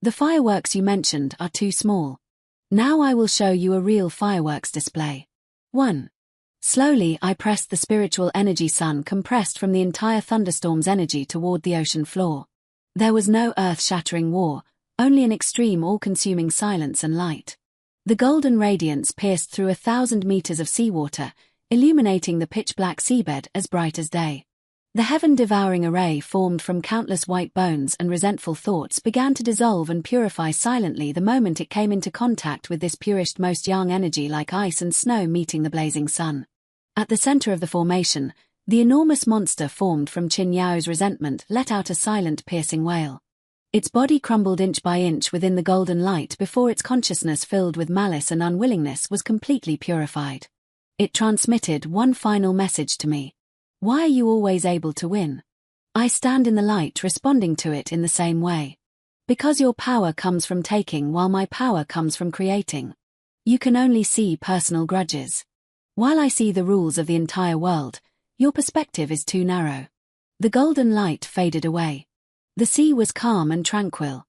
The fireworks you mentioned are too small. Now I will show you a real fireworks display. 1. Slowly I pressed the spiritual energy sun compressed from the entire thunderstorm's energy toward the ocean floor. There was no earth-shattering war, only an extreme all-consuming silence and light. The golden radiance pierced through 1,000 meters of seawater, illuminating the pitch-black seabed as bright as day. The heaven-devouring array formed from countless white bones and resentful thoughts began to dissolve and purify silently the moment it came into contact with this purest most yang energy like ice and snow meeting the blazing sun. At the center of the formation, the enormous monster formed from Qin Yao's resentment let out a silent piercing wail. Its body crumbled inch by inch within the golden light before its consciousness filled with malice and unwillingness was completely purified. It transmitted one final message to me. Why are you always able to win? I stand in the light responding to it in the same way. Because your power comes from taking while my power comes from creating. You can only see personal grudges. While I see the rules of the entire world, your perspective is too narrow. The golden light faded away. The sea was calm and tranquil.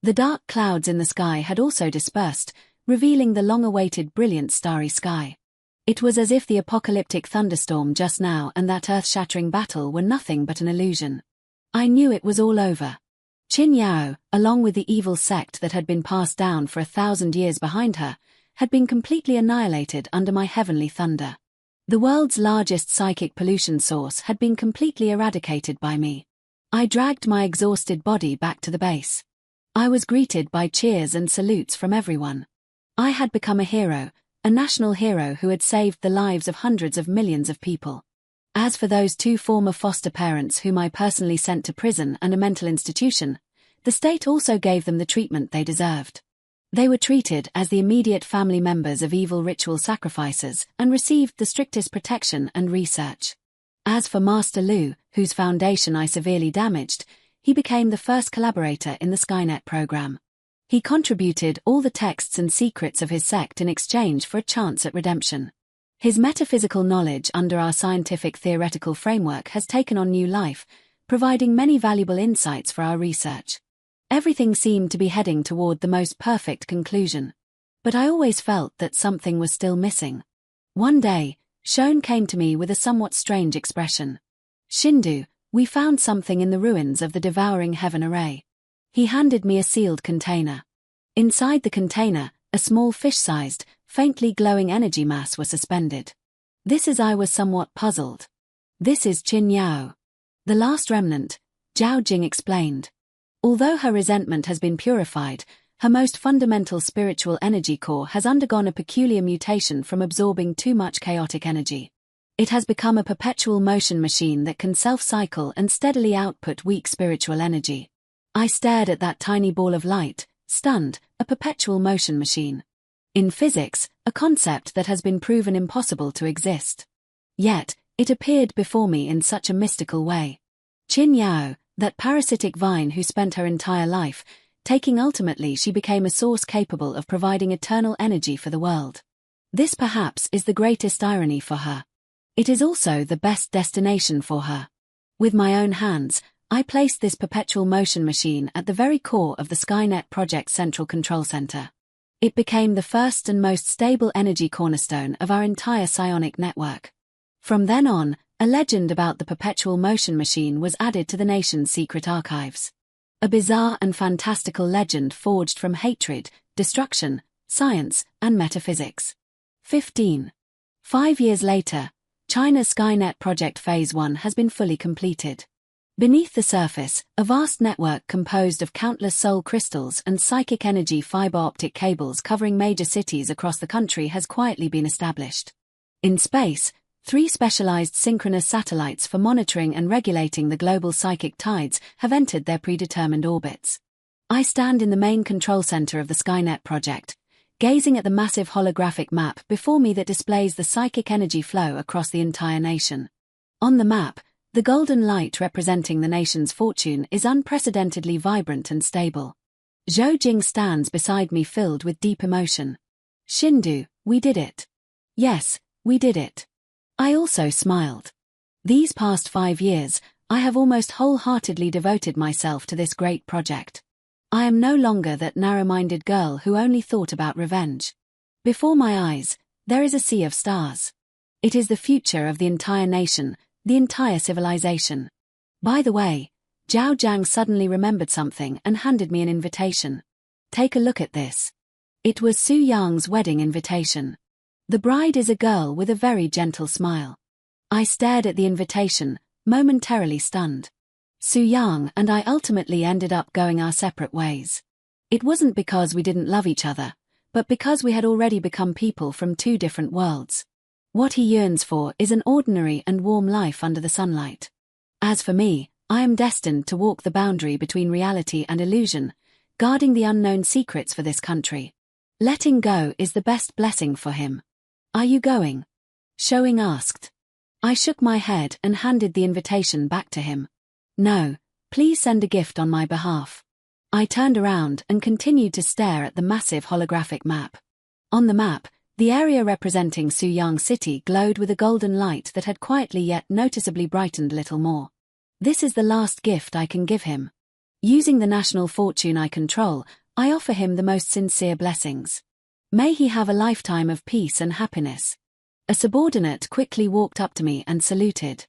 The dark clouds in the sky had also dispersed, revealing the long-awaited brilliant starry sky. It was as if the apocalyptic thunderstorm just now and that earth-shattering battle were nothing but an illusion. I knew it was all over. Qin Yao, along with the evil sect that had been passed down for 1,000 years behind her, had been completely annihilated under my heavenly thunder. The world's largest psychic pollution source had been completely eradicated by me. I dragged my exhausted body back to the base. I was greeted by cheers and salutes from everyone. I had become a hero, a national hero who had saved the lives of hundreds of millions of people. As for those 2 former foster parents whom I personally sent to prison and a mental institution, the state also gave them the treatment they deserved. They were treated as the immediate family members of evil ritual sacrificers and received the strictest protection and research. As for Master Lu, whose foundation I severely damaged, he became the first collaborator in the Skynet program. He contributed all the texts and secrets of his sect in exchange for a chance at redemption. His metaphysical knowledge under our scientific theoretical framework has taken on new life, providing many valuable insights for our research. Everything seemed to be heading toward the most perfect conclusion. But I always felt that something was still missing. One day, Shone came to me with a somewhat strange expression. "Shindu, we found something in the ruins of the Devouring Heaven Array." He handed me a sealed container. Inside the container, a small fish-sized, faintly glowing energy mass was suspended. This as I was somewhat puzzled. "This is Qin Yao, the last remnant," Jiang Qing explained. "Although her resentment has been purified, her most fundamental spiritual energy core has undergone a peculiar mutation from absorbing too much chaotic energy. It has become a perpetual motion machine that can self-cycle and steadily output weak spiritual energy." I stared at that tiny ball of light, stunned. A perpetual motion machine. In physics, a concept that has been proven impossible to exist. Yet, it appeared before me in such a mystical way. Qin Yao, that parasitic vine who spent her entire life, taking ultimately she became a source capable of providing eternal energy for the world. This perhaps is the greatest irony for her. It is also the best destination for her. With my own hands, I placed this perpetual motion machine at the very core of the Skynet Project's central control center. It became the first and most stable energy cornerstone of our entire psionic network. From then on, a legend about the perpetual motion machine was added to the nation's secret archives. A bizarre and fantastical legend forged from hatred, destruction, science, and metaphysics. 15. 5 years later, China's Skynet Project Phase 1 has been fully completed. Beneath the surface, a vast network composed of countless soul crystals and psychic energy fiber optic cables covering major cities across the country has quietly been established. In space, 3 specialized synchronous satellites for monitoring and regulating the global psychic tides have entered their predetermined orbits. I stand in the main control center of the Skynet project, gazing at the massive holographic map before me that displays the psychic energy flow across the entire nation. On the map, the golden light representing the nation's fortune is unprecedentedly vibrant and stable. Zhou Jing stands beside me filled with deep emotion. "Shindu, we did it." "Yes, we did it." I also smiled. These past 5 years, I have almost wholeheartedly devoted myself to this great project. I am no longer that narrow-minded girl who only thought about revenge. Before my eyes, there is a sea of stars. It is the future of the entire nation, the entire civilization. By the way, Zhao Jiang suddenly remembered something and handed me an invitation. "Take a look at this." It was Su Yang's wedding invitation. The bride is a girl with a very gentle smile. I stared at the invitation, momentarily stunned. Su Yang and I ultimately ended up going our separate ways. It wasn't because we didn't love each other, but because we had already become people from 2 different worlds. What he yearns for is an ordinary and warm life under the sunlight. As for me, I am destined to walk the boundary between reality and illusion, guarding the unknown secrets for this country. Letting go is the best blessing for him. "Are you going?" Showing asked. I shook my head and handed the invitation back to him. "No, please send a gift on my behalf." I turned around and continued to stare at the massive holographic map. On the map, the area representing Su Yang City glowed with a golden light that had quietly yet noticeably brightened a little more. This is the last gift I can give him. Using the national fortune I control, I offer him the most sincere blessings. May he have a lifetime of peace and happiness. A subordinate quickly walked up to me and saluted.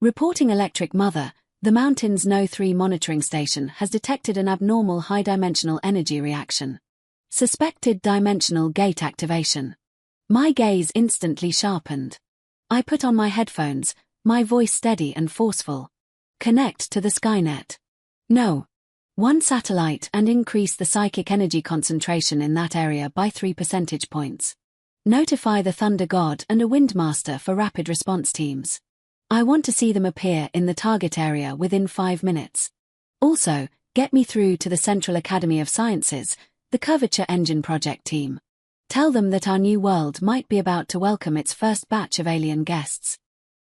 Reporting Electric Mother, The mountain's No-3 monitoring station has detected an abnormal high-dimensional energy reaction. Suspected dimensional gate activation. My gaze instantly sharpened. I put on my headphones, my voice steady and forceful. Connect to the Skynet. No. One satellite and increase the psychic energy concentration in that area by 3 percentage points. Notify the Thunder God and a Windmaster for rapid response teams. I want to see them appear in the target area within 5 minutes. Also, get me through to the Central Academy of Sciences, the Curvature Engine Project team. Tell them that our new world might be about to welcome its first batch of alien guests.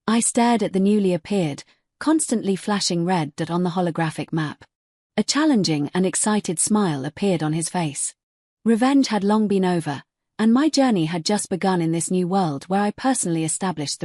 I stared at the newly appeared, constantly flashing red dot on the holographic map. A challenging and excited smile appeared on his face. Revenge had long been over, and my journey had just begun in this new world where I personally established the